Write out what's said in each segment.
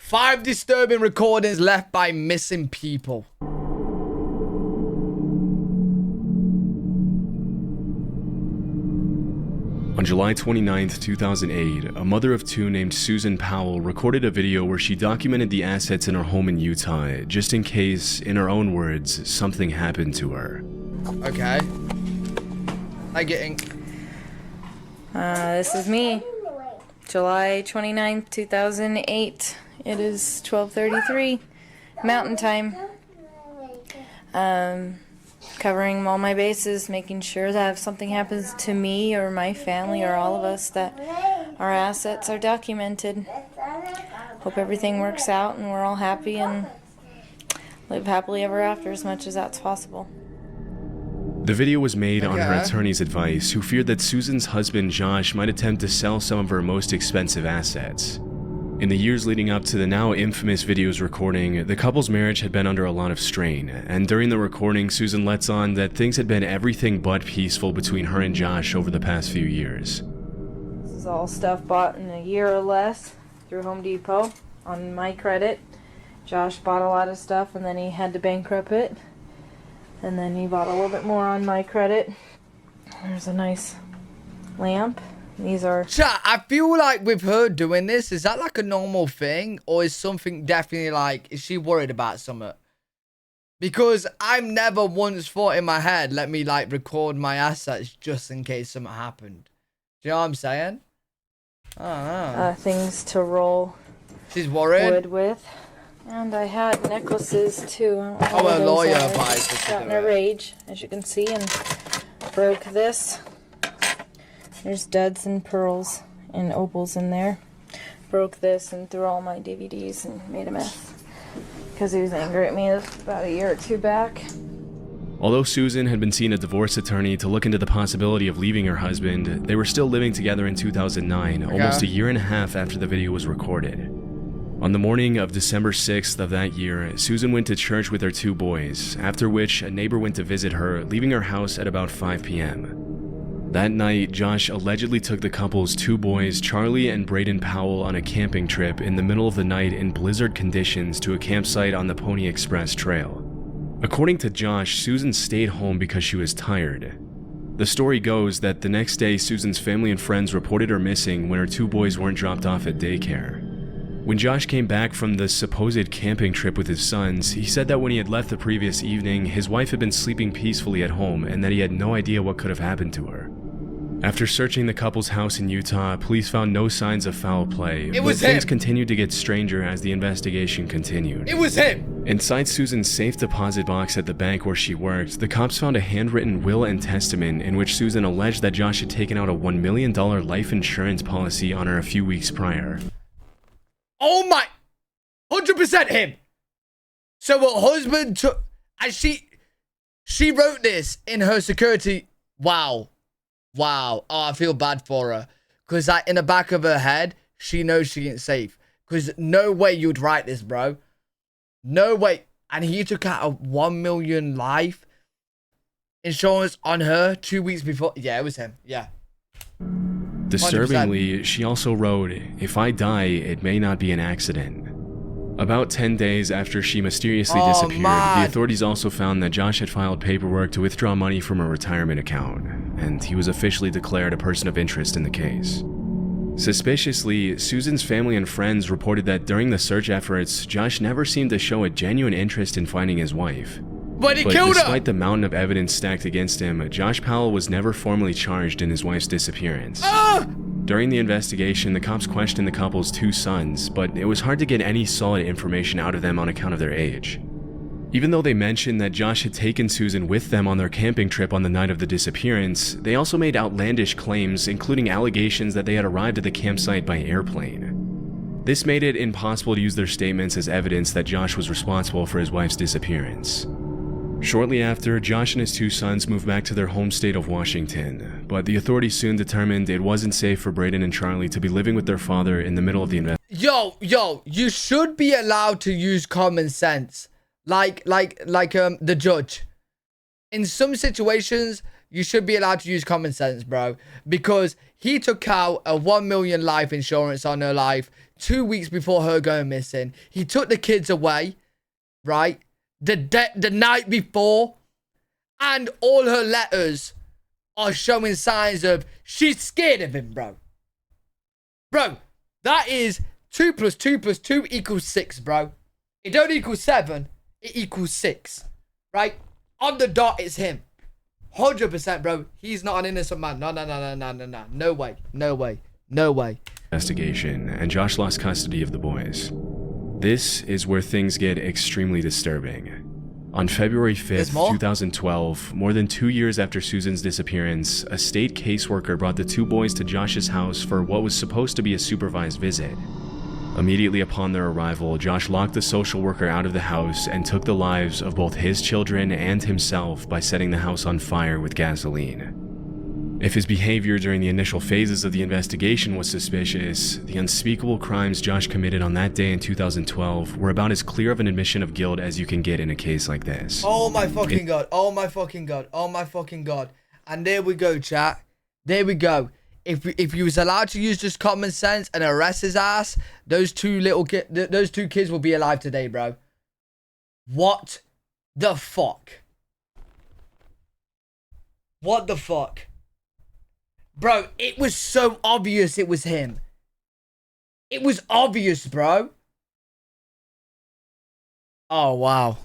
5 disturbing recordings left by missing people. On July 29, 2008, a mother of 2 named Susan Powell recorded a video where she documented the assets in her home in Utah, just in case, in her own words, something happened to her. Okay. I getting. This is me. July 29th, 2008. It is 12:33 Mountain Time. Covering all my bases, making sure that if something happens to me or my family or all of us, that our assets are documented. Hope everything works out and we're all happy and live happily ever after as much as that's possible. The video was made on her attorney's advice, who feared that Susan's husband Josh might attempt to sell some of her most expensive assets. In the years leading up to the now infamous video's recording, the couple's marriage had been under a lot of strain, and during the recording, Susan lets on that things had been everything but peaceful between her and Josh over the past few years. This is all stuff bought in a year or less through Home Depot on my credit. Josh bought a lot of stuff and then he had to bankrupt it. And then he bought a little bit more on my credit. There's a nice lamp. These are... Chat, I feel like with her doing this, is that like a normal thing? Or is something definitely like, is she worried about something? Because I've never once thought in my head, let me like record my assets just in case something happened. Do you know what I'm saying? I don't know. Things to roll She's worried? wood with. And I had necklaces too. Oh, a lawyer buys this. Got in a rage, as you can see, and broke this. There's duds and pearls and opals in there. Broke this and threw all my DVDs and made a mess. Because he was angry at me about a year or 2 back. Although Susan had been seeing a divorce attorney to look into the possibility of leaving her husband, they were still living together in 2009, almost a year and a half after the video was recorded. On the morning of December 6th of that year, Susan went to church with her 2 boys, after which a neighbor went to visit her, leaving her house at about 5 p.m. That night, Josh allegedly took the couple's 2 boys, Charlie and Braden Powell, on a camping trip in the middle of the night in blizzard conditions to a campsite on the Pony Express Trail. According to Josh, Susan stayed home because she was tired. The story goes that the next day, Susan's family and friends reported her missing when her 2 boys weren't dropped off at daycare. When Josh came back from the supposed camping trip with his sons, he said that when he had left the previous evening, his wife had been sleeping peacefully at home and that he had no idea what could have happened to her. After searching the couple's house in Utah, police found no signs of foul play, but things continued to get stranger as the investigation continued. It was him! Inside Susan's safe deposit box at the bank where she worked, the cops found a handwritten will and testament in which Susan alleged that Josh had taken out a $1 million life insurance policy on her a few weeks prior. Oh my... 100% him! So her husband took... And she wrote this in her security... Wow. Wow. Oh, I feel bad for her. Because like, in the back of her head, she knows she ain't safe. Because no way you'd write this, bro. No way. And he took out a 1 million life insurance on her 2 weeks before. Yeah, it was him. Yeah. Disturbingly, 100%. she also wrote, "If I die, it may not be an accident." About 10 days after she mysteriously disappeared, the authorities also found that Josh had filed paperwork to withdraw money from a retirement account, and he was officially declared a person of interest in the case. Suspiciously, Susan's family and friends reported that during the search efforts, Josh never seemed to show a genuine interest in finding his wife. But he killed her! Despite the mountain of evidence stacked against him, Josh Powell was never formally charged in his wife's disappearance. During the investigation, the cops questioned the couple's 2 sons, but it was hard to get any solid information out of them on account of their age. Even though they mentioned that Josh had taken Susan with them on their camping trip on the night of the disappearance, they also made outlandish claims, including allegations that they had arrived at the campsite by airplane. This made it impossible to use their statements as evidence that Josh was responsible for his wife's disappearance. Shortly after, Josh and his 2 sons moved back to their home state of Washington, but the authorities soon determined it wasn't safe for Braden and Charlie to be living with their father in the middle of the investigation. Yo, you should be allowed to use common sense. Like the judge. In some situations, you should be allowed to use common sense, bro. Because He took out a 1 million life insurance on her life 2 weeks before her going missing. He took the kids away, right? The night before. And all her letters are showing signs of she's scared of him, bro. Bro, that is 2 + 2 + 2 = 6, bro. It don't equal 7. It equals 6, right? On the dot, it's him. 100%, bro. He's not an innocent man. No. No way. No way. No way. Investigation, and Josh lost custody of the boys. This is where things get extremely disturbing. On February 5th, 2012, more than 2 years after Susan's disappearance, a state caseworker brought the 2 boys to Josh's house for what was supposed to be a supervised visit. Immediately upon their arrival, Josh locked the social worker out of the house and took the lives of both his children and himself by setting the house on fire with gasoline. If his behavior during the initial phases of the investigation was suspicious, the unspeakable crimes Josh committed on that day in 2012 were about as clear of an admission of guilt as you can get in a case like this. Oh my fucking god. Oh my fucking god. Oh my fucking god. And there we go, chat. There we go. If you was allowed to use just common sense and arrest his ass, those two kids will be alive today, bro. What the fuck? What the fuck? Bro, it was so obvious it was him. It was obvious, bro. Oh, wow.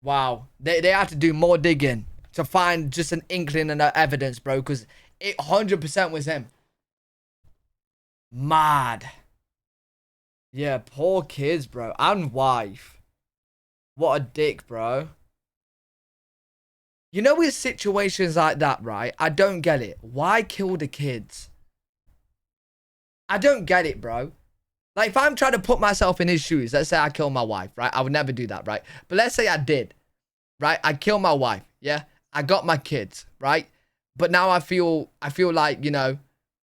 Wow. They have to do more digging to find just an inkling of evidence, bro, because it 100% was him. Mad. Yeah, poor kids, bro. And wife. What a dick, bro. You know, with situations like that, right? I don't get it. Why kill the kids? I don't get it, bro. Like, if I'm trying to put myself in his shoes, let's say I kill my wife, right? I would never do that, right? But let's say I did, right? I kill my wife, yeah? I got my kids, right? But now I feel like, you know,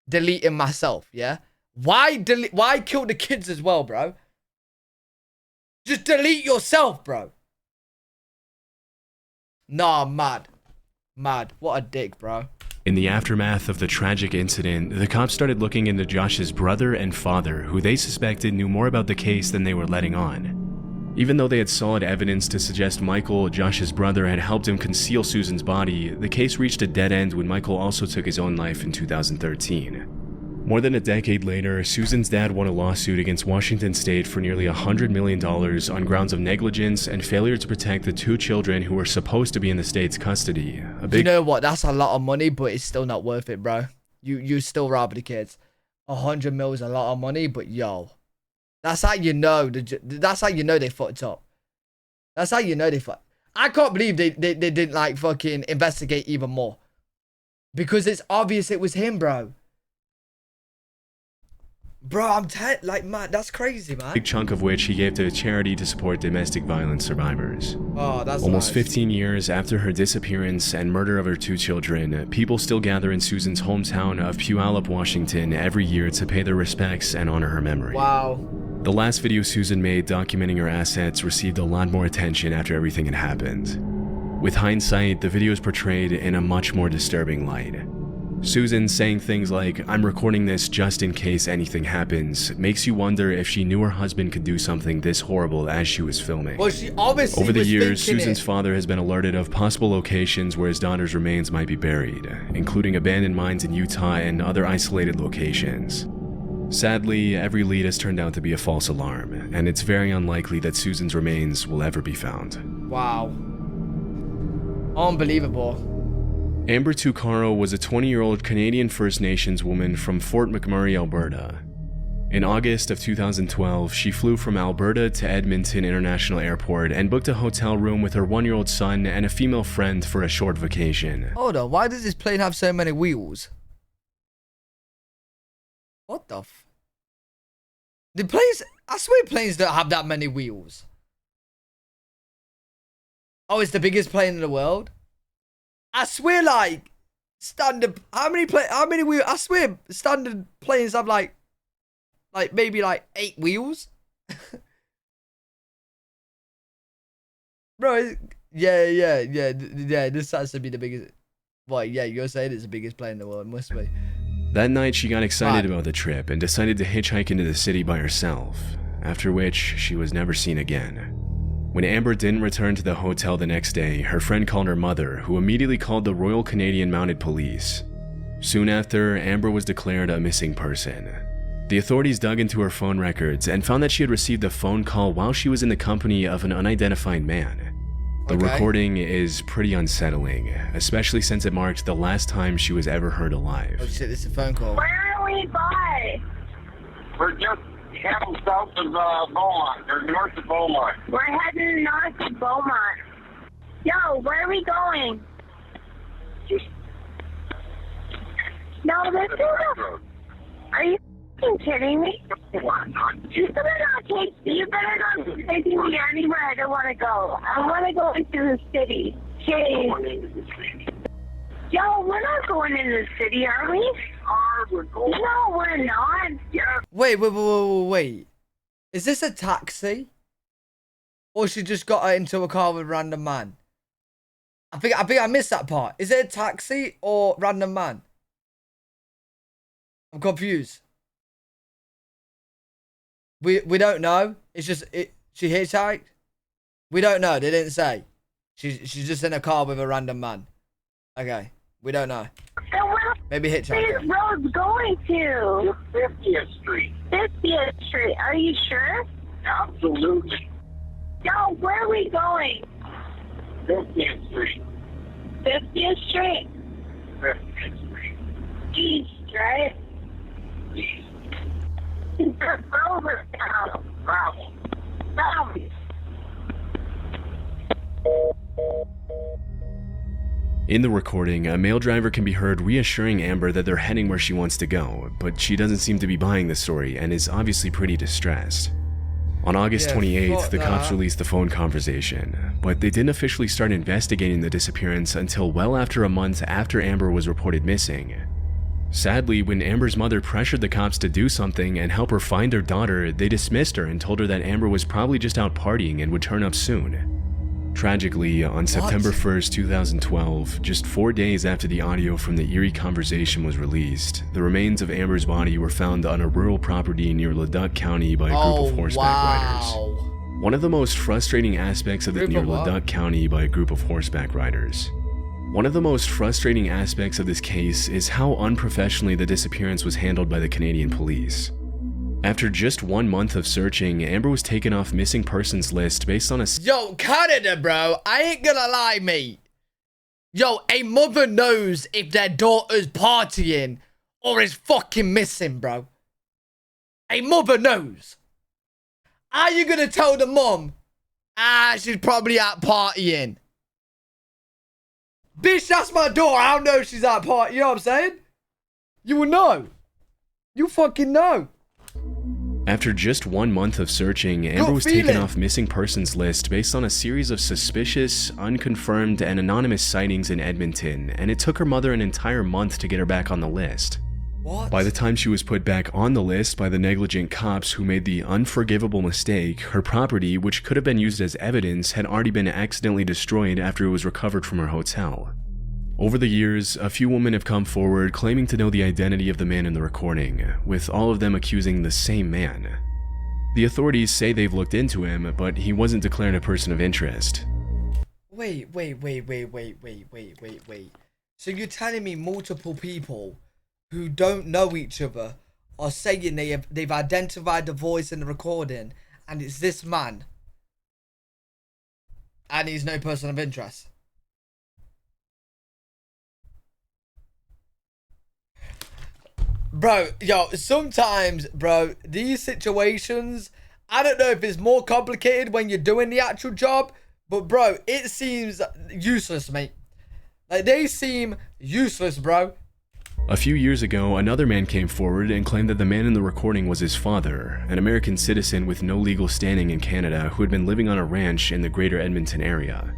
deleting myself, yeah? Why kill the kids as well, bro? Just delete yourself, bro. Nah, mad. Mad. What a dick, bro. In the aftermath of the tragic incident, the cops started looking into Josh's brother and father, who they suspected knew more about the case than they were letting on. Even though they had solid evidence to suggest Michael, Josh's brother, had helped him conceal Susan's body, the case reached a dead end when Michael also took his own life in 2013. More than a decade later, Susan's dad won a lawsuit against Washington State for nearly $100 million on grounds of negligence and failure to protect the 2 children who were supposed to be in the state's custody. You know what? That's a lot of money, but it's still not worth it, bro. You still rob the kids. 100 mil is a lot of money, but yo, that's how you know. That's how you know they fucked up. That's how you know they fucked. I can't believe they didn't like fucking investigate even more, because it's obvious it was him, bro. Bro, I'm like, man, that's crazy, man. A big chunk of which he gave to a charity to support domestic violence survivors. Oh, that's almost nice. 15 years after her disappearance and murder of her 2 children, people still gather in Susan's hometown of Puyallup, Washington every year to pay their respects and honor her memory. Wow. The last video Susan made documenting her assets received a lot more attention after everything had happened. With hindsight, the video is portrayed in a much more disturbing light. Susan saying things like, "I'm recording this just in case anything happens," makes you wonder if she knew her husband could do something this horrible as she was filming. Well, she obviously Over the was years, thinking Susan's father has been alerted of possible locations where his daughter's remains might be buried, including abandoned mines in Utah and other isolated locations. Sadly, every lead has turned out to be a false alarm, and it's very unlikely that Susan's remains will ever be found. Wow. Unbelievable. Amber Tucarro was a 20-year-old Canadian First Nations woman from Fort McMurray, Alberta. In August of 2012, she flew from Alberta to Edmonton International Airport and booked a hotel room with her 1-year-old son and a female friend for a short vacation. Hold on, why does this plane have so many wheels? What the f... The planes... I swear planes don't have that many wheels. Oh, it's the biggest plane in the world? I swear, like, standard... How many wheels... I swear, standard planes have, like maybe, 8 wheels? Bro, yeah, this has to be the biggest... What, yeah, you're saying it's the biggest plane in the world, must be. That night, she got excited about the trip and decided to hitchhike into the city by herself, after which she was never seen again. When Amber didn't return to the hotel the next day, her friend called her mother, who immediately called the Royal Canadian Mounted Police. Soon after, Amber was declared a missing person. The authorities dug into her phone records and found that she had received a phone call while she was in the company of an unidentified man. The recording is pretty unsettling, especially since it marked the last time she was ever heard alive. Oh shit, this is a phone call. Where are we by? We're just heading south of Beaumont, or north of Beaumont. We're heading north of Beaumont. Yo, where are we going? No, this is a... Are you f***ing kidding me? You better not be taking me anywhere I don't want to go. I want to go into the city. Jeez. Yo, we're not going into the city, are we? No, we're not. Yeah. Wait. Is this a taxi? Or she just got into a car with a random man? I think I missed that part. Is it a taxi or random man? I'm confused. We don't know. It's just she hitchhiked. We don't know. They didn't say. She's just in a car with a random man. Okay, we don't know. So where Maybe are these hitchhiking. roads going to? 50th Street. 50th Street. Are you sure? Absolutely. Yo, where are we going? 50th Street. 50th Street? 50th Street. East, right? East. Over now. Bravo. Bravo. In the recording, a male driver can be heard reassuring Amber that they're heading where she wants to go, but she doesn't seem to be buying the story and is obviously pretty distressed. On August 28th, the cops released the phone conversation, but they didn't officially start investigating the disappearance until well after a month after Amber was reported missing. Sadly, when Amber's mother pressured the cops to do something and help her find their daughter, they dismissed her and told her that Amber was probably just out partying and would turn up soon. Tragically, on September 1st, 2012, just 4 days after the audio from the eerie conversation was released, the remains of Amber's body were found on a rural property near Leduc County by a group of horseback riders. One of the most frustrating aspects of this case is how unprofessionally the disappearance was handled by the Canadian police. After just 1 month of searching, Amber was taken off missing persons list based on a... Yo, Canada, bro. I ain't gonna lie, mate. Yo, a mother knows if their daughter's partying or is fucking missing, bro. A mother knows. Are you gonna tell the mom? She's probably out partying. Bitch, that's my daughter. I don't know if she's out partying. You know what I'm saying? You will know. You fucking know. After just 1 month of searching, Amber was taken off missing persons list based on a series of suspicious, unconfirmed, and anonymous sightings in Edmonton, and it took her mother an entire month to get her back on the list. What? By the time she was put back on the list by the negligent cops who made the unforgivable mistake, her property, which could have been used as evidence, had already been accidentally destroyed after it was recovered from her hotel. Over the years, a few women have come forward claiming to know the identity of the man in the recording, with all of them accusing the same man. The authorities say they've looked into him, but he wasn't declared a person of interest. Wait. So you're telling me multiple people who don't know each other are saying they've identified the voice in the recording and it's this man and he's no person of interest? Bro, yo, sometimes, bro, these situations, I don't know if it's more complicated when you're doing the actual job, but bro, it seems useless, mate. Like, they seem useless, bro. A few years ago, another man came forward and claimed that the man in the recording was his father, an American citizen with no legal standing in Canada who had been living on a ranch in the greater Edmonton area.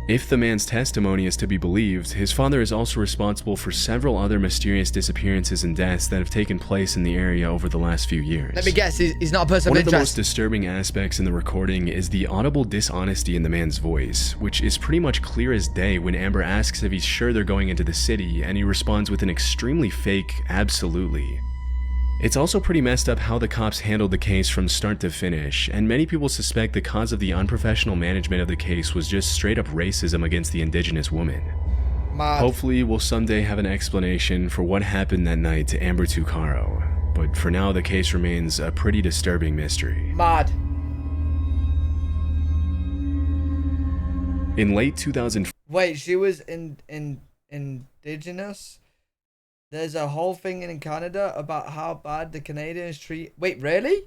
If the man's testimony is to be believed, his father is also responsible for several other mysterious disappearances and deaths that have taken place in the area over the last few years. Let me guess, he's not a person of One of the most interest. disturbing aspects in the recording is the audible dishonesty in the man's voice, which is pretty much clear as day when Amber asks if he's sure they're going into the city, and he responds with an extremely fake absolutely. It's also pretty messed up how the cops handled the case from start to finish, and many people suspect the cause of the unprofessional management of the case was just straight up racism against the indigenous woman. Mad. Hopefully, we'll someday have an explanation for what happened that night to Amber Tucarro, but for now the case remains a pretty disturbing mystery. Mad. In late 2004, Wait, she was indigenous? There's a whole thing in Canada about how bad the Canadians treat... Wait, really?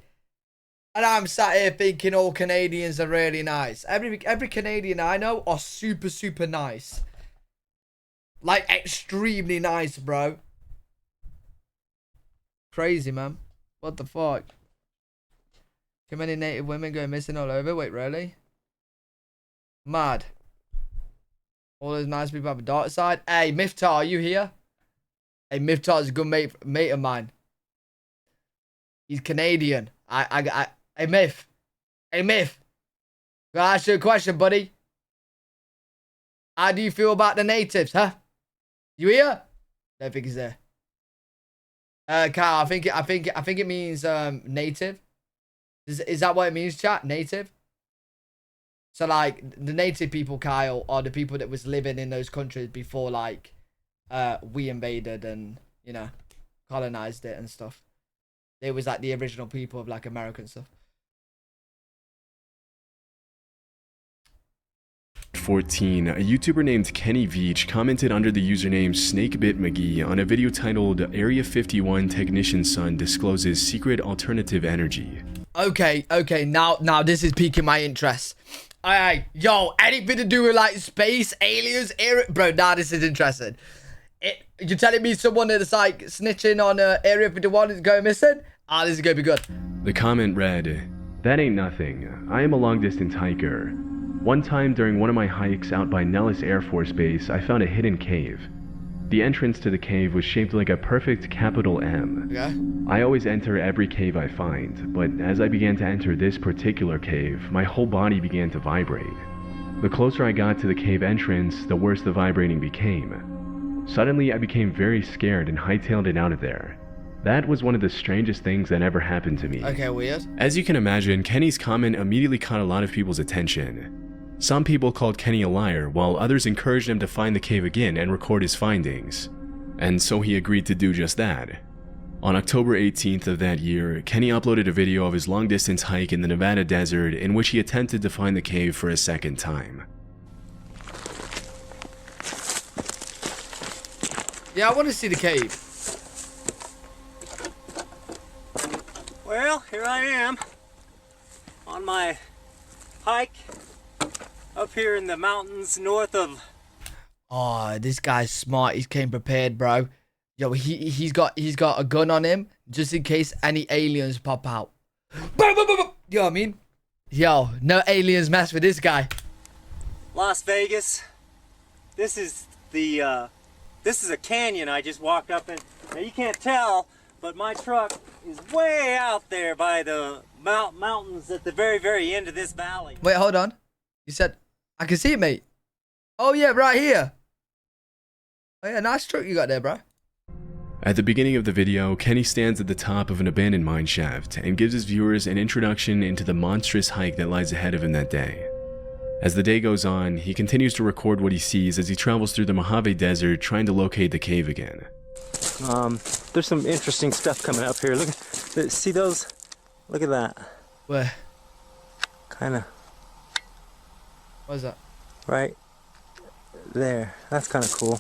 And I'm sat here thinking all Canadians are really nice. Every Canadian I know are super, super nice. Like, extremely nice, bro. Crazy, man. What the fuck? Too many native women going missing all over? Wait, really? Mad. All those nice people have a dark side. Hey, Miftar, are you here? Hey, Miftar's a good mate of mine. He's Canadian. Hey, Mif. Hey, Mif. Gonna ask you a question, buddy. How do you feel about the natives, huh? You here? Don't think he's there. Kyle, I think it means native. Is that what it means, chat? Native? So like the native people, Kyle, are the people that was living in those countries before like we invaded and, you know, colonized it and stuff. They was like the original people of like American stuff. 2014, a YouTuber named Kenny Veach commented under the username SnakeBitMcGee on a video titled Area 51 Technician's Son Discloses Secret Alternative Energy. Okay, now this is piquing my interest. Alright, yo, anything to do with like space, aliens, bro, nah, this is interesting. You're telling me someone that's like snitching on Area 51 is going missing? Ah, this is gonna be good. The comment read, "That ain't nothing. I am a long-distance hiker. One time during one of my hikes out by Nellis Air Force Base, I found a hidden cave. The entrance to the cave was shaped like a perfect capital M. Okay. I always enter every cave I find, but as I began to enter this particular cave, my whole body began to vibrate. The closer I got to the cave entrance, the worse the vibrating became. Suddenly, I became very scared and hightailed it out of there. That was one of the strangest things that ever happened to me." Okay, weird. As you can imagine, Kenny's comment immediately caught a lot of people's attention. Some people called Kenny a liar, while others encouraged him to find the cave again and record his findings. And so he agreed to do just that. On October 18th of that year, Kenny uploaded a video of his long-distance hike in the Nevada desert in which he attempted to find the cave for a second time. Yeah, I want to see the cave. Well, here I am on my hike up here in the mountains north of... Oh, this guy's smart. He came prepared, bro. Yo, he's got a gun on him just in case any aliens pop out. Boom, boom, boom, boom. You know what I mean? Yo, no aliens mess with this guy. Las Vegas. This is the this is a canyon I just walked up in. Now you can't tell, but my truck is way out there by the mountains at the very, very end of this valley. Wait, hold on. You said I can see it, mate. Oh yeah, right here. Oh yeah, nice truck you got there, bro. At the beginning of the video, Kenny stands at the top of an abandoned mine shaft and gives his viewers an introduction into the monstrous hike that lies ahead of him that day. As the day goes on, he continues to record what he sees as he travels through the Mojave Desert trying to locate the cave again. There's some interesting stuff coming up here. Look, see those? Look at that. Where? Kinda. What is that? Right there. That's kind of cool.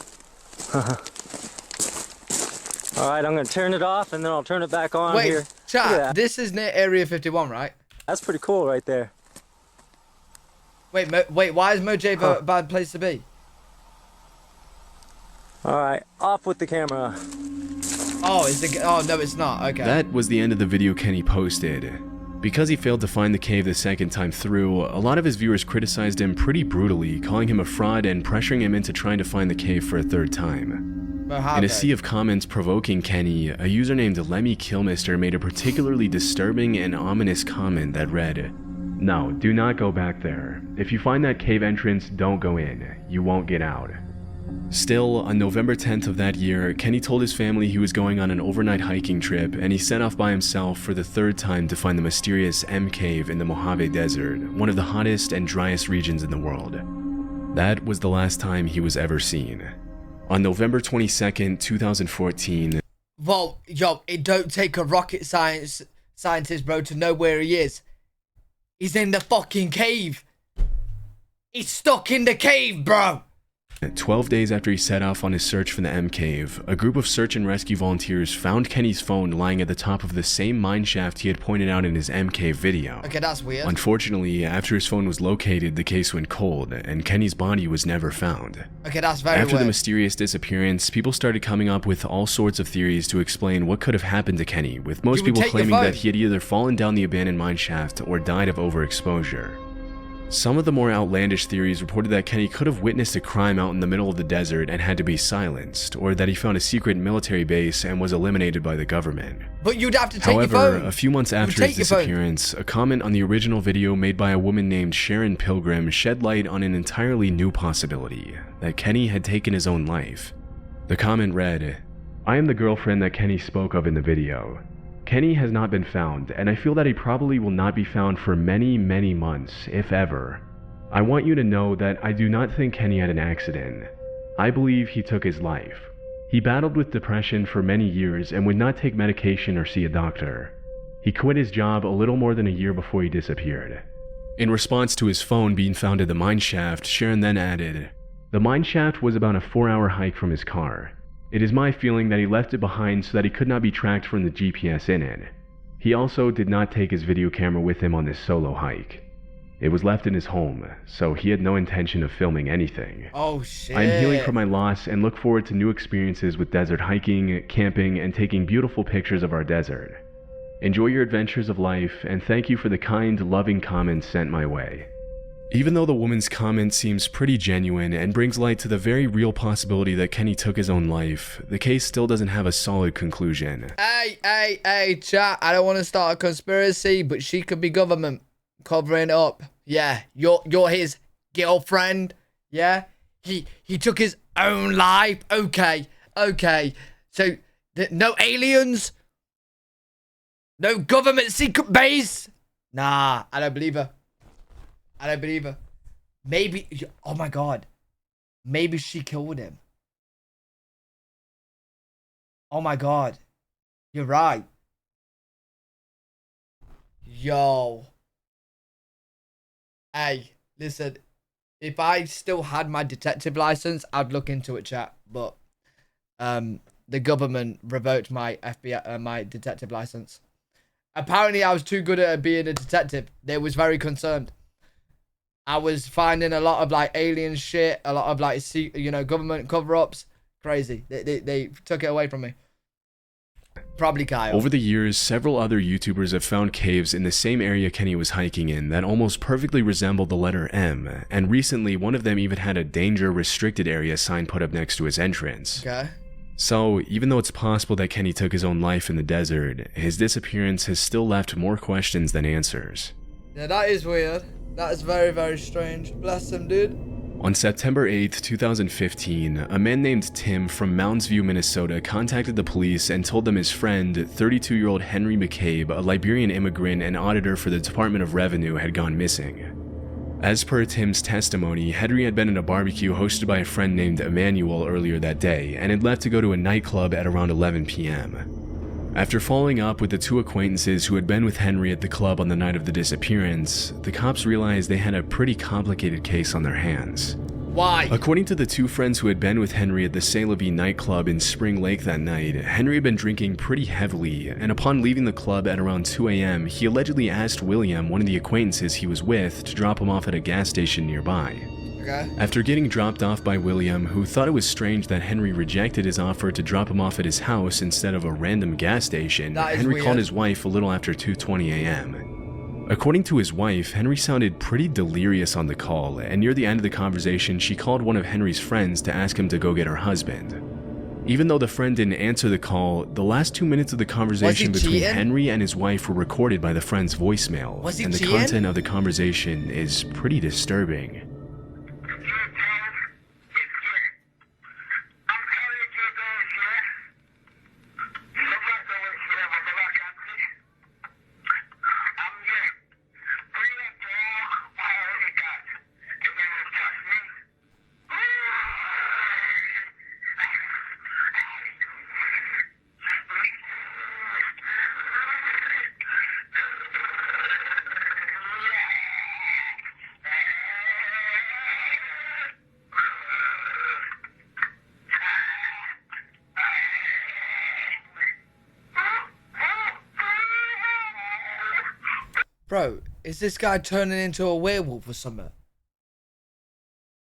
All right, I'm gonna turn it off and then I'll turn it back on. Wait, here. Look at chat, that. this is near Area 51, right? That's pretty cool right there. Wait, why is Mojave a bad place to be? All right, off with the camera. Oh, oh no, it's not. Okay. That was the end of the video Kenny posted. Because he failed to find the cave the second time through, a lot of his viewers criticized him pretty brutally, calling him a fraud and pressuring him into trying to find the cave for a third time. In a sea of comments provoking Kenny, a user named Lemmy Kilmister made a particularly disturbing and ominous comment that read, "No, do not go back there. If you find that cave entrance, don't go in. You won't get out." Still, on November 10th of that year, Kenny told his family he was going on an overnight hiking trip, and he set off by himself for the third time to find the mysterious MCave in the Mojave Desert, one of the hottest and driest regions in the world. That was the last time he was ever seen. On November 22nd, 2014... Well, yo, it don't take a rocket scientist, bro, to know where he is. He's in the fucking cave. He's stuck in the cave, bro. 12 days after he set off on his search for the M Cave, a group of search and rescue volunteers found Kenny's phone lying at the top of the same mine shaft he had pointed out in his M Cave video. Okay, that's weird. Unfortunately, after his phone was located, the case went cold, and Kenny's body was never found. Okay, that's very weird. After the mysterious disappearance, people started coming up with all sorts of theories to explain what could have happened to Kenny, with most people claiming that he had either fallen down the abandoned mine shaft or died of overexposure. Some of the more outlandish theories reported that Kenny could have witnessed a crime out in the middle of the desert and had to be silenced, or that he found a secret military base and was eliminated by the government. But you'd have to take your phone. However, a few months after his disappearance, a comment on the original video made by a woman named Sharon Pilgrim shed light on an entirely new possibility, that Kenny had taken his own life. The comment read, "I am the girlfriend that Kenny spoke of in the video. Kenny has not been found, and I feel that he probably will not be found for many, many months, if ever. I want you to know that I do not think Kenny had an accident. I believe he took his life. He battled with depression for many years and would not take medication or see a doctor. He quit his job a little more than a year before he disappeared." In response to his phone being found at the mine shaft, Sharon then added, "The mine shaft was about a 4-hour hike from his car. It is my feeling that he left it behind so that he could not be tracked from the GPS in it. He also did not take his video camera with him on this solo hike. It was left in his home, so he had no intention of filming anything. Oh shit. I am healing from my loss and look forward to new experiences with desert hiking, camping, and taking beautiful pictures of our desert. Enjoy your adventures of life, and thank you for the kind, loving comments sent my way." Even though the woman's comment seems pretty genuine and brings light to the very real possibility that Kenny took his own life, the case still doesn't have a solid conclusion. Hey, chat, I don't want to start a conspiracy, but she could be government covering up. Yeah, you're his girlfriend. Yeah, he took his own life. Okay. So, no aliens? No government secret base? Nah, I don't believe her. Maybe, oh my god. Maybe she killed him. Oh my god. You're right. Yo. Hey, listen. If I still had my detective license, I'd look into it, chat. But, the government revoked my FBI, my detective license. Apparently, I was too good at being a detective. They was very concerned. I was finding a lot of like alien shit, a lot of like, government cover-ups. Crazy. They took it away from me. Probably Kyle. Over the years, several other YouTubers have found caves in the same area Kenny was hiking in that almost perfectly resembled the letter M, and recently one of them even had a danger restricted area sign put up next to his entrance. Okay. So, even though it's possible that Kenny took his own life in the desert, his disappearance has still left more questions than answers. Yeah, that is weird. That is very, very strange. Bless him, dude. On September 8th, 2015, a man named Tim from Mounds View, Minnesota contacted the police and told them his friend, 32-year-old Henry McCabe, a Liberian immigrant and auditor for the Department of Revenue, had gone missing. As per Tim's testimony, Henry had been at a barbecue hosted by a friend named Emmanuel earlier that day and had left to go to a nightclub at around 11 p.m. After following up with the two acquaintances who had been with Henry at the club on the night of the disappearance, the cops realized they had a pretty complicated case on their hands. Why? According to the two friends who had been with Henry at the C'est La Vie nightclub in Spring Lake that night, Henry had been drinking pretty heavily, and upon leaving the club at around 2 a.m., he allegedly asked William, one of the acquaintances he was with, to drop him off at a gas station nearby. Okay. After getting dropped off by William, who thought it was strange that Henry rejected his offer to drop him off at his house instead of a random gas station, Henry called his wife a little after 2:20 a.m. According to his wife, Henry sounded pretty delirious on the call, and near the end of the conversation, she called one of Henry's friends to ask him to go get her husband. Even though the friend didn't answer the call, the last 2 minutes of the conversation between Henry and his wife were recorded by the friend's voicemail, and the content of the conversation is pretty disturbing. Bro, is this guy turning into a werewolf or something?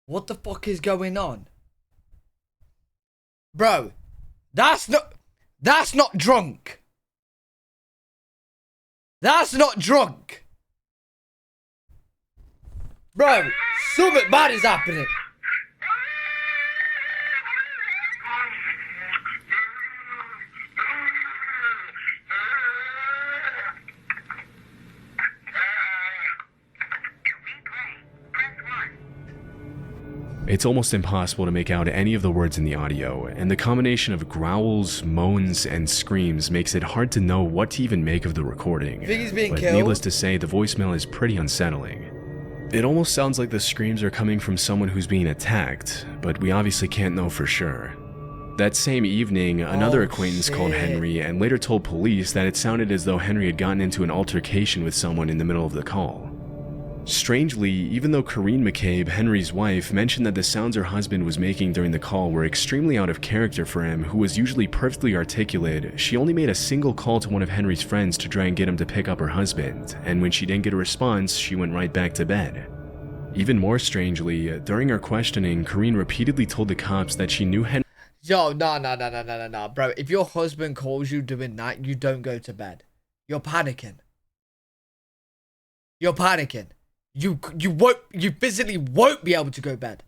What the fuck is going on? Bro, that's not drunk. That's not drunk. Bro, something bad is happening. It's almost impossible to make out any of the words in the audio, and the combination of growls, moans, and screams makes it hard to know what to even make of the recording. You think he's being but killed? Needless to say, the voicemail is pretty unsettling. It almost sounds like the screams are coming from someone who's being attacked, but we obviously can't know for sure. That same evening, another acquaintance called Henry and later told police that it sounded as though Henry had gotten into an altercation with someone in the middle of the call. Strangely, even though Corrine McCabe, Henry's wife, mentioned that the sounds her husband was making during the call were extremely out of character for him, who was usually perfectly articulate, she only made a single call to one of Henry's friends to try and get him to pick up her husband, and when she didn't get a response, she went right back to bed. Even more strangely, during her questioning, Corrine repeatedly told the cops that she knew Henry. Yo, no, bro. If your husband calls you during night, you don't go to bed. You're panicking. You're panicking. You physically won't be able to go to bed.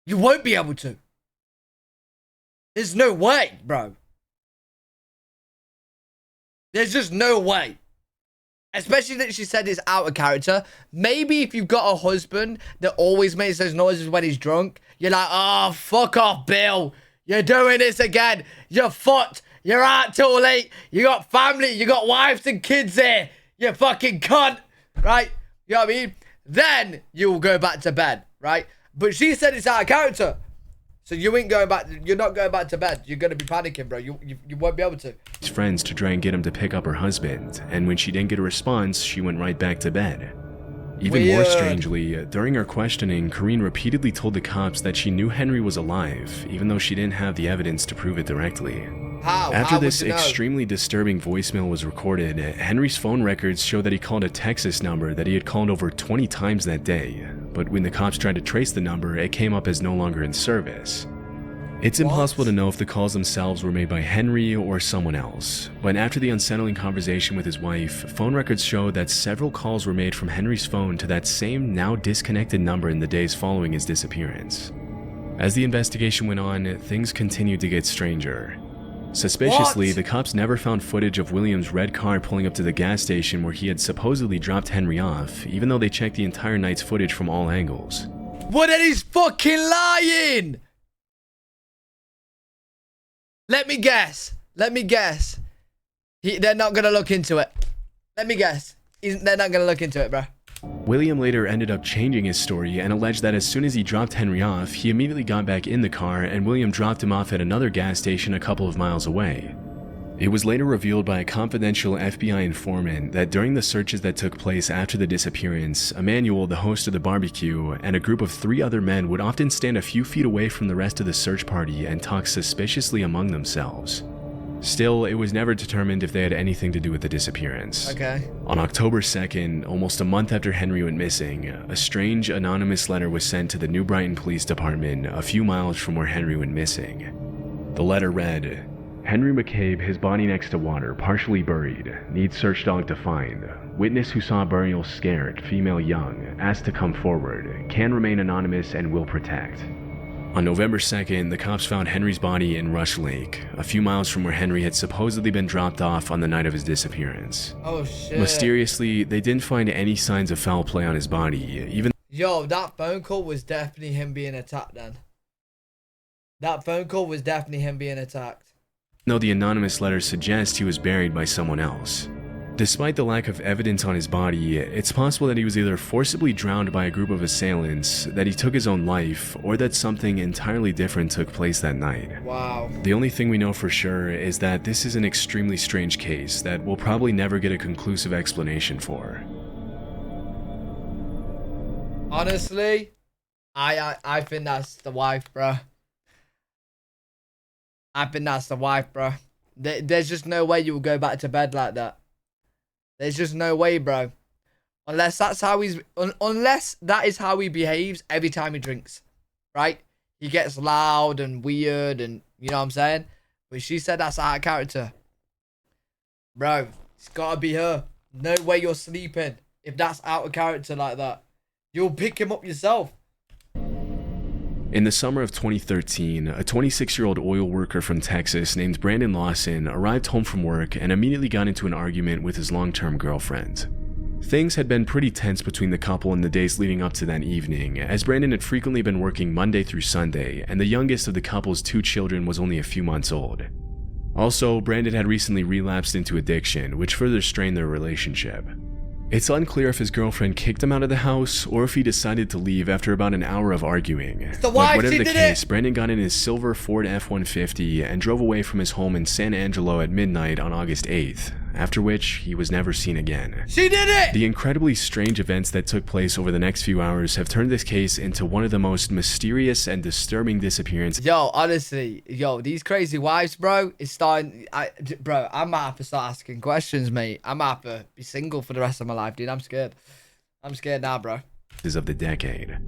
You won't be able to. There's no way, bro. There's just no way. Especially that she said it's out of character. Maybe if you've got a husband that always makes those noises when he's drunk, you're like, oh, fuck off, Bill. You're doing this again. You're fucked. You're out too late. You got family. You got wives and kids there. You fucking cunt. Right? You know what I mean? Then you'll go back to bed. Right? But she said it's out of character. So you ain't going back. You're not going back to bed. You're going to be panicking, bro. You won't be able to. Friends to try and get him to pick up her husband, and when she didn't get a response, she went right back to bed. Even more strangely, during her questioning, Corrine repeatedly told the cops that she knew Henry was alive, even though she didn't have the evidence to prove it directly. After this extremely disturbing voicemail was recorded, Henry's phone records show that he called a Texas number that he had called over 20 times that day, but when the cops tried to trace the number, it came up as no longer in service. It's impossible to know if the calls themselves were made by Henry or someone else, but after the unsettling conversation with his wife, phone records show that several calls were made from Henry's phone to that same now disconnected number in the days following his disappearance. As the investigation went on, things continued to get stranger. Suspiciously, the cops never found footage of William's red car pulling up to the gas station where he had supposedly dropped Henry off, even though they checked the entire night's footage from all angles. What? Then he's fucking lying! Let me guess. They're not gonna look into it. Let me guess. They're not gonna look into it, bro. William later ended up changing his story and alleged that as soon as he dropped Henry off, he immediately got back in the car and William dropped him off at another gas station a couple of miles away. It was later revealed by a confidential FBI informant that during the searches that took place after the disappearance, Emmanuel, the host of the barbecue, and a group of 3 other men would often stand a few feet away from the rest of the search party and talk suspiciously among themselves. Still, it was never determined if they had anything to do with the disappearance. Okay. On October 2nd, almost a month after Henry went missing, a strange anonymous letter was sent to the New Brighton Police Department a few miles from where Henry went missing. The letter read, Henry McCabe, his body next to water, partially buried, needs search dog to find. Witness who saw burial scared, female young, asked to come forward, can remain anonymous and will protect. On November 2nd, the cops found Henry's body in Rush Lake, a few miles from where Henry had supposedly been dropped off on the night of his disappearance. Oh shit. Mysteriously, they didn't find any signs of foul play on his body, even Yo, that phone call was definitely him being attacked then. That phone call was definitely him being attacked. though the anonymous letters suggest he was buried by someone else. Despite the lack of evidence on his body, it's possible that he was either forcibly drowned by a group of assailants, that he took his own life, or that something entirely different took place that night. Wow. The only thing we know for sure is that this is an extremely strange case that we'll probably never get a conclusive explanation for. Honestly, I think that's the wife, bruh. I think that's the wife, bruh. There's just no way you will go back to bed like that. There's just no way, bro. Unless that's how unless that is how he behaves every time he drinks, right? He gets loud and weird, and you know what I'm saying. But she said that's out of character, bro. It's gotta be her. No way you're sleeping if that's out of character like that. You'll pick him up yourself. In the summer of 2013, a 26-year-old oil worker from Texas named Brandon Lawson arrived home from work and immediately got into an argument with his long-term girlfriend. Things had been pretty tense between the couple in the days leading up to that evening, as Brandon had frequently been working Monday through Sunday, and the youngest of the couple's 2 children was only a few months old. Also, Brandon had recently relapsed into addiction, which further strained their relationship. It's unclear if his girlfriend kicked him out of the house or if he decided to leave after about an hour of arguing. The wife, but whatever she the did case, it. Brandon got in his silver Ford F-150 and drove away from his home in San Angelo at midnight on August 8th, after which he was never seen again. She did it! The incredibly strange events that took place over the next few hours have turned this case into one of the most mysterious and disturbing disappearances. Yo, honestly, yo, these crazy wives, bro, is starting. Bro, I might have to start asking questions, mate. I might have to be single for the rest of my life, dude. I'm scared. I'm scared now, bro. Of the decade.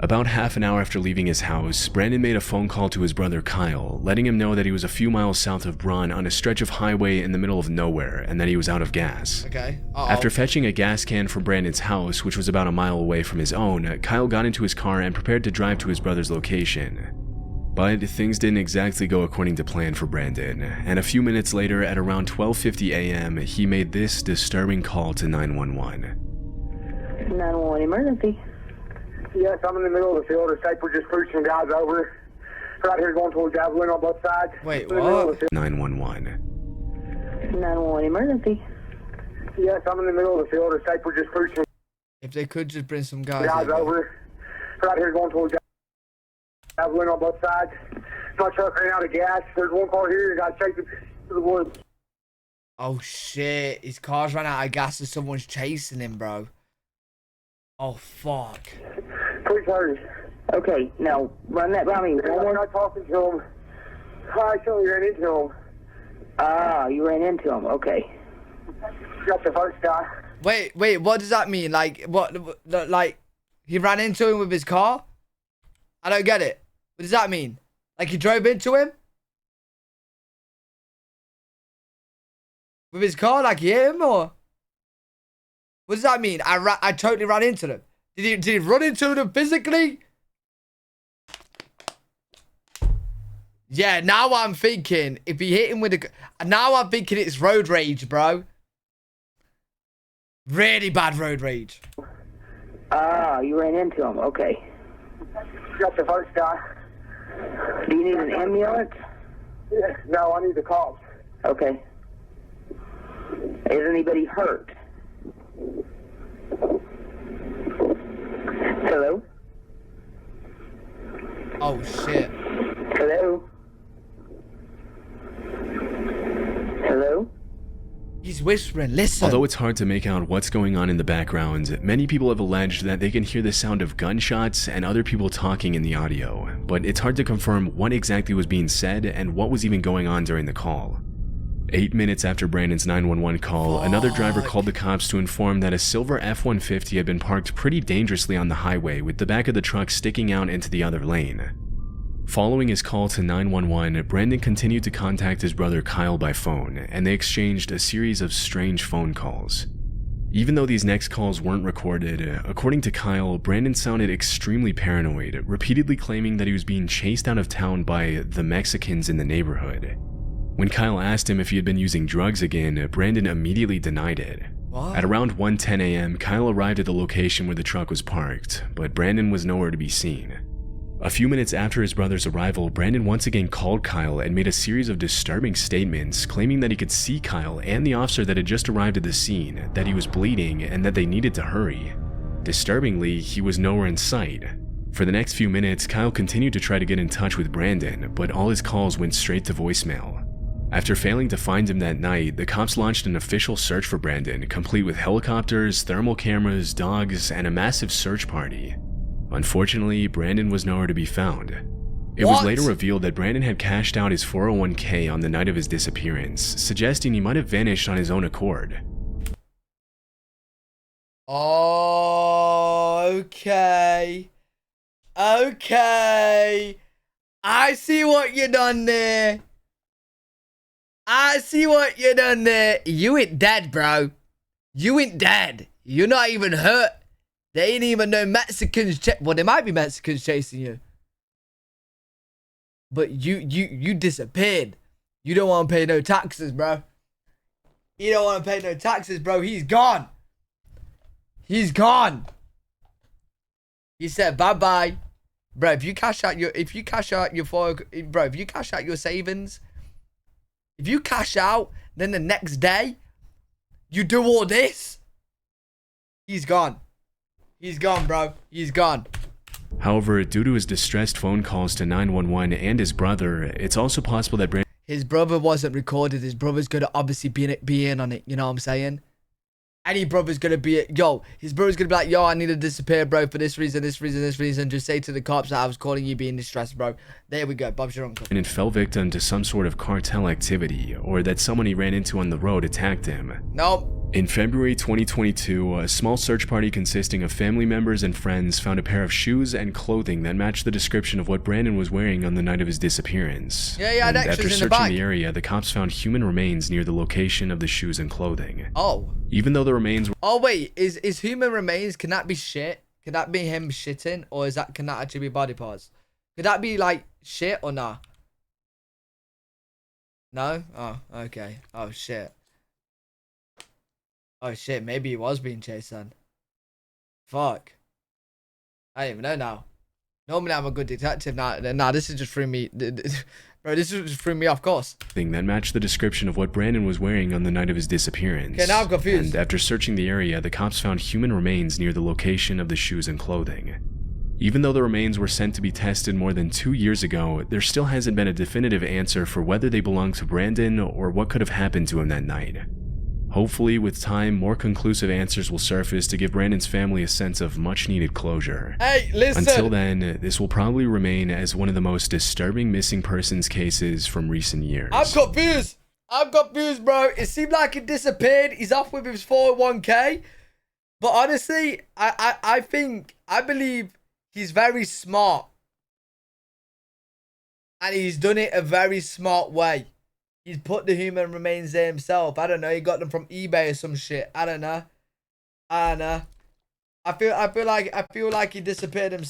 About half an hour after leaving his house, Brandon made a phone call to his brother Kyle, letting him know that he was a few miles south of Braun on a stretch of highway in the middle of nowhere and that he was out of gas. Okay. After fetching a gas can from Brandon's house, which was about a mile away from his own, Kyle got into his car and prepared to drive to his brother's location. But things didn't exactly go according to plan for Brandon, and a few minutes later, at around 12:50 a.m., he made this disturbing call to 911. 911 emergency. Yes, I'm in the middle of the field. It's like we're just pushing guys over. Right here going towards Javelin on both sides. Wait, what? 911. 911 emergency. Yes, I'm in the middle of the field. It's like we're just pushing If they could just bring some guys guys over. over. Right here going towards Javelin on both sides. My truck ran out of gas. There's one car here. You got to take it to the woods. Oh, shit. His car's ran out of gas and someone's chasing him, bro. Oh, fuck. Please hurry. Okay, now run that by me. We're not talking to him. I actually ran into him. Ah, you ran into him. Okay. That's the first guy. Wait, what does that mean? Like, what, like, he ran into him with his car? I don't get it. What does that mean? Like, he drove into him? With his car? Like, he hit him, or? What does that mean? I totally ran into them. Did he run into them physically? Yeah, now I'm thinking, if he hit him with a... Now I'm thinking it's road rage, bro. Really bad road rage. Ah, you ran into him. Okay. That's the first guy. Do you need an ambulance? Yeah, no, I need the cops. Okay. Is anybody hurt? Hello? Oh, shit. Hello? Hello? He's whispering. Listen. Although it's hard to make out what's going on in the background, many people have alleged that they can hear the sound of gunshots and other people talking in the audio, but it's hard to confirm what exactly was being said and what was even going on during the call. 8 minutes after Brandon's 911 call, another driver called the cops to inform that a silver F-150 had been parked pretty dangerously on the highway with the back of the truck sticking out into the other lane. Following his call to 911, Brandon continued to contact his brother Kyle by phone, and they exchanged a series of strange phone calls. Even though these next calls weren't recorded, according to Kyle, Brandon sounded extremely paranoid, repeatedly claiming that he was being chased out of town by the Mexicans in the neighborhood. When Kyle asked him if he had been using drugs again, Brandon immediately denied it. What? At around 1:10 a.m., Kyle arrived at the location where the truck was parked, but Brandon was nowhere to be seen. A few minutes after his brother's arrival, Brandon once again called Kyle and made a series of disturbing statements, claiming that he could see Kyle and the officer that had just arrived at the scene, that he was bleeding, and that they needed to hurry. Disturbingly, he was nowhere in sight. For the next few minutes, Kyle continued to try to get in touch with Brandon, but all his calls went straight to voicemail. After failing to find him that night, the cops launched an official search for Brandon, complete with helicopters, thermal cameras, dogs, and a massive search party. Unfortunately, Brandon was nowhere to be found. It was later revealed that Brandon had cashed out his 401k on the night of his disappearance, suggesting he might have vanished on his own accord. Okay. Okay. I see what you done there. I see what you done there. You ain't dead, bro. You ain't dead. You're not even hurt. They ain't even no Mexicans. Well, there might be Mexicans chasing you. But you disappeared. You don't want to pay no taxes, bro. You don't want to pay no taxes, bro. He's gone. He's gone. He said bye-bye. Bro, if you cash out your savings, if you cash out, then the next day you do all this, he's gone. He's gone, bro. He's gone. However, due to his distressed phone calls to 911 and his brother, it's also possible that his brother wasn't recorded. His brother's gonna obviously be in on it. You know what I'm saying? Any brother's gonna be his brother's gonna be like, yo, I need to disappear, bro, for this reason. Just say to the cops that I was calling you being distressed, bro. There we go. Bob's your uncle. Brandon fell victim to some sort of cartel activity, or that someone he ran into on the road attacked him. Nope. In February 2022, a small search party consisting of family members and friends found a pair of shoes and clothing that matched the description of what Brandon was wearing on the night of his disappearance. Yeah, and that after in the searching bag. the area, the cops found human remains near the location of the shoes and clothing. Oh. Even though the remains were... Oh, wait. Is human remains, can that be shit? Can that be him shitting? Or can that actually be body parts? Could that be, like, shit or nah? No? Oh, okay. Oh, shit. Oh, shit. Maybe he was being chased then. Fuck. I don't even know now. Normally, I'm a good detective. Nah, this is just threw me... Bro, this is just threw me off course. Thing that matched the description of what Brandon was wearing on the night of his disappearance. Okay, now I'm confused. And after searching the area, the cops found human remains near the location of the shoes and clothing. Even though the remains were sent to be tested more than 2 years ago, there still hasn't been a definitive answer for whether they belong to Brandon or what could have happened to him that night. Hopefully, with time, more conclusive answers will surface to give Brandon's family a sense of much-needed closure. Hey, listen! Until then, this will probably remain as one of the most disturbing missing persons cases from recent years. I'm confused, bro. It seemed like he disappeared. He's off with his 401k. But honestly, I believe he's very smart. And he's done it a very smart way. He's put the human remains there himself. I don't know. He got them from eBay or some shit. I don't know. I feel like he disappeared himself.